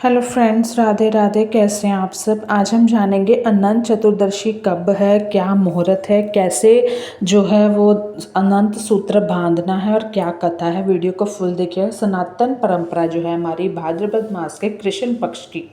Hello friends, Radhe Radhe. कैसे हैं आप सब। आज हम जानेंगे अनंत चतुर्दशी कब है, क्या मुहूर्त है, कैसे जो है वो अनंत सूत्र बांधना है और क्या कथा है। वीडियो को फुल देखिए। सनातन परंपरा जो है हमारी भाद्रपद मास के कृष्ण पक्ष की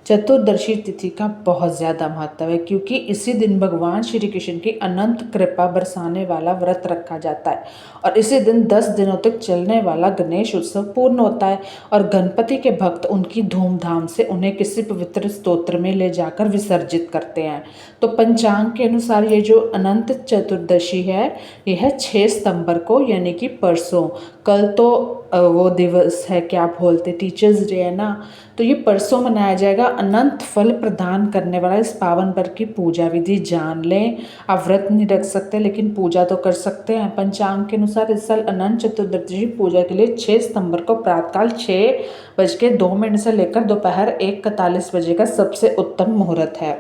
चतुर्दशी तिथि का बहुत ज़्यादा महत्व है, क्योंकि इसी दिन भगवान श्री कृष्ण की अनंत कृपा बरसाने वाला व्रत रखा जाता है और इसी दिन 10 दिनों तक चलने वाला गणेश उत्सव पूर्ण होता है और गणपति के भक्त उनकी धूमधाम से उन्हें किसी पवित्र स्तोत्र में ले जाकर विसर्जित करते हैं। तो पंचांग के अनुसार ये जो अनंत चतुर्दशी है यह 6 सितंबर को, यानी कि परसों। कल तो वो दिवस है, क्या बोलते, टीचर्स डे है ना, तो ये परसों मनाया जाएगा। अनंत फल प्रदान करने वाला इस पावन पर्व की पूजा विधि जान लें। आप व्रत नहीं रख सकते लेकिन पूजा तो कर सकते हैं। पंचांग के अनुसार इस साल अनंत चतुर्दशी पूजा के लिए 6 सितंबर को प्रातःकाल 6:02 से लेकर दोपहर 1:41 बजे का सबसे उत्तम मुहूर्त है।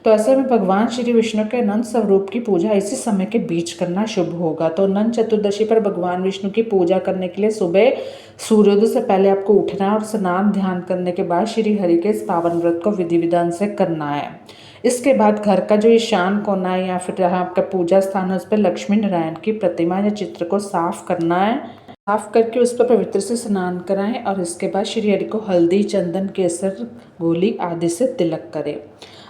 तो ऐसे में भगवान श्री विष्णु के अनंत स्वरूप की पूजा इसी समय के बीच करना शुभ होगा। तो अनंत चतुर्दशी पर भगवान विष्णु की पूजा करने के लिए सुबह सूर्योदय से पहले आपको उठना और स्नान ध्यान करने के बाद श्री हरि के इस पावन व्रत को विधि विधान से करना है। इसके बाद घर का जो ईशान कोना है या फिर जहाँ आपका पूजा स्थान है उस पर लक्ष्मी नारायण की प्रतिमा या चित्र को साफ करना है। साफ करके उस पर पवित्र से स्नान कराएं और इसके बाद श्री हरि को हल्दी, चंदन, केसर, गोली आदि से तिलक करें।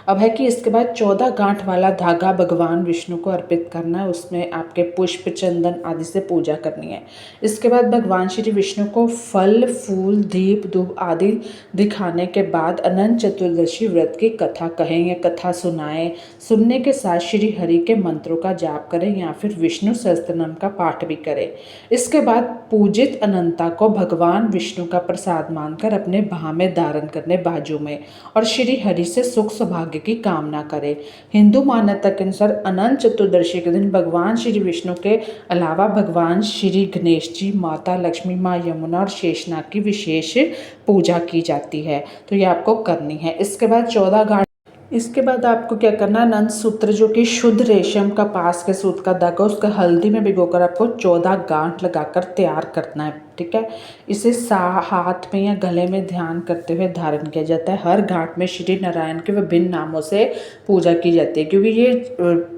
अब है कि इसके बाद 14 गांठ वाला धागा भगवान विष्णु को अर्पित करना है। उसमें आपके पुष्प, चंदन आदि से पूजा करनी है। इसके बाद भगवान श्री विष्णु को फल, फूल, दीप, धूप आदि दिखाने के बाद अनंत चतुर्दशी व्रत की कथा कहें या कथा सुनाएं। सुनने के साथ श्री हरि के मंत्रों का जाप करें या फिर विष्णु सहस्त्रनाम का पाठ भी करें। इसके बाद पूजित अनंता को भगवान विष्णु का प्रसाद मानकर अपने बाह में धारण करने, बाजू में, और श्री हरि से सुख सौभाग्य की कामना करें। हिंदू मान्यता के अनुसार अनंत चतुर्दशी के दिन भगवान श्री विष्णु के अलावा भगवान श्री गणेश जी, माता लक्ष्मी, माँ यमुना और शेषनाग की विशेष पूजा की जाती है। तो ये आपको करनी है। इसके बाद आपको क्या करना है, अनंत सूत्र जो कि शुद्ध रेशम का पास के सूत का धागा, उसका हल्दी में भिगोकर आपको 14 गांठ लगाकर तैयार करना है। ठीक है। इसे हाथ में या गले में ध्यान करते हुए धारण किया जाता है। हर गांठ में श्री नारायण के विभिन्न नामों से पूजा की जाती है, क्योंकि ये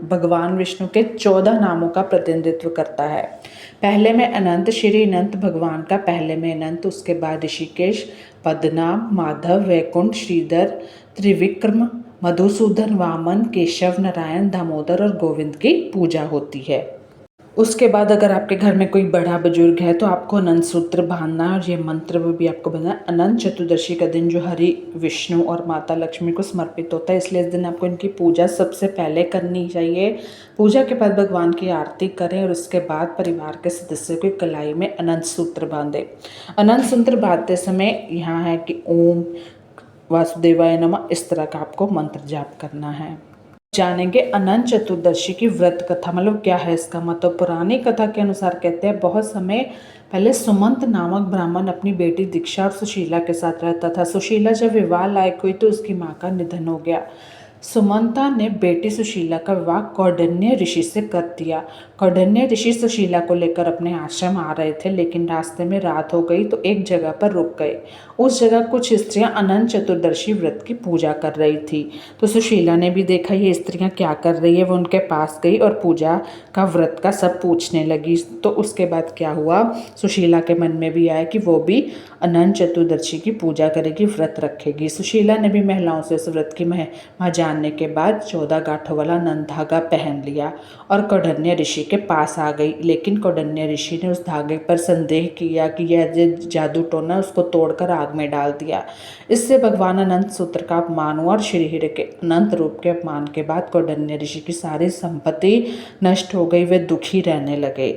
भगवान विष्णु के 14 नामों का प्रतिनिधित्व करता है। पहले में अनंत, श्री अनंत भगवान का पहले में अनंत, उसके बाद ऋषिकेश, पद्मनाभ, माधव, वैकुंठ, श्रीधर, त्रिविक्रम, मधुसूदन, वामन, केशव, नारायण, दामोदर और गोविंद की पूजा होती है। उसके बाद अगर आपके घर में कोई बड़ा बुजुर्ग है तो आपको अनंत सूत्र बांधना है और ये मंत्र भी आपको बताना है। अनंत चतुर्दशी का दिन जो हरि, विष्णु और माता लक्ष्मी को समर्पित होता है, इसलिए इस दिन आपको इनकी पूजा सबसे पहले करनी चाहिए। पूजा के बाद भगवान की आरती करें और उसके बाद परिवार के सदस्यों की कलाई में अनंत सूत्र बांधें। अनंत सूत्र बांधते समय यहाँ है कि ओम वासुदेवाय नमः, इस तरह का आपको मंत्र जाप करना है। जानेंगे अनंत चतुर्दशी की व्रत कथा, मतलब क्या है इसका मतलब। पुरानी कथा के अनुसार कहते हैं बहुत समय पहले सुमंत नामक ब्राह्मण अपनी बेटी दीक्षा और सुशीला के साथ रहता था। सुशीला जब विवाह लायक हुई तो उसकी माँ का निधन हो गया। सुमंता ने बेटी सुशीला का विवाह कौंडिन्य ऋषि से कर दिया। कौंडिन्य ऋषि सुशीला को लेकर अपने आश्रम आ रहे थे, लेकिन रास्ते में रात हो गई तो एक जगह पर रुक गए। उस जगह कुछ स्त्रियां अनंत चतुर्दशी व्रत की पूजा कर रही थी। तो सुशीला ने भी देखा ये स्त्रियां क्या कर रही है, वो उनके पास गई और पूजा का व्रत का सब पूछने लगी। तो उसके बाद क्या हुआ, सुशीला के मन में भी आया कि वो भी अनंत चतुर्दशी की पूजा करेगी, व्रत रखेगी। सुशीला ने भी महिलाओं से उस व्रत की महिमा जानने के बाद 14 गांठों वाला अनंत धागा पहन लिया और कौंडिन्य ऋषि के पास आ गई। लेकिन कौंडिन्य ऋषि ने उस धागे पर संदेह किया कि यह जादू टोना, उसको तोड़कर आग में डाल दिया। इससे भगवान अनंत सूत्र का अपमान हुआ और श्री हरि के अनंत रूप के अपमान के बाद कौंडिन्य ऋषि की सारी संपत्ति नष्ट हो गई। वे दुखी रहने लगे।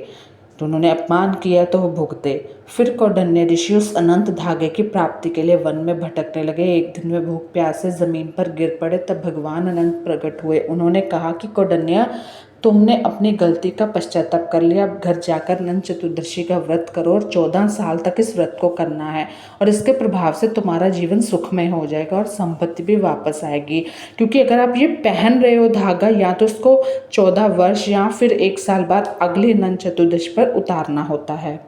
तो उन्होंने अपमान किया तो वो भुगते। फिर कौंडिन्य ऋषि उस अनंत धागे की प्राप्ति के लिए वन में भटकने लगे। एक दिन वे भूख प्यास से जमीन पर गिर पड़े, तब भगवान अनंत प्रकट हुए। उन्होंने कहा कि कौंडिन्य, तुमने अपनी गलती का पश्चाताप कर लिया। अब घर जाकर अनंत चतुर्दशी का व्रत करो और 14 साल तक इस व्रत को करना है और इसके प्रभाव से तुम्हारा जीवन सुखमय हो जाएगा और संपत्ति भी वापस आएगी। क्योंकि अगर आप ये पहन रहे हो धागा, या तो इसको 14 वर्ष या फिर 1 साल बाद अगले अनंत चतुर्दशी पर उतारना होता है।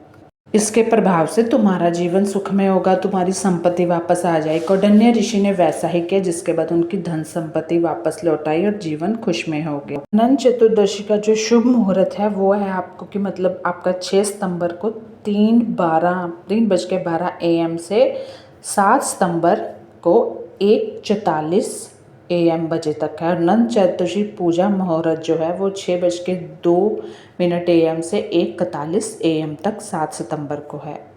इसके प्रभाव से तुम्हारा जीवन सुखमय होगा, तुम्हारी संपत्ति वापस आ जाएगी। कौंडिन्य ऋषि ने वैसा ही किया, जिसके बाद उनकी धन संपत्ति वापस लौट आई और जीवन खुशमय हो गया। अनंत चतुर्दशी का जो शुभ मुहूर्त है वो है आपको कि मतलब आपका 6 सितंबर को 3:12 AM से 7 सितंबर को 1:44 AM बजे तक है। और अनंत चतुर्दशी पूजा मुहूर्त जो है वो 6:02 AM से 1:41 AM तक 7 सितंबर को है।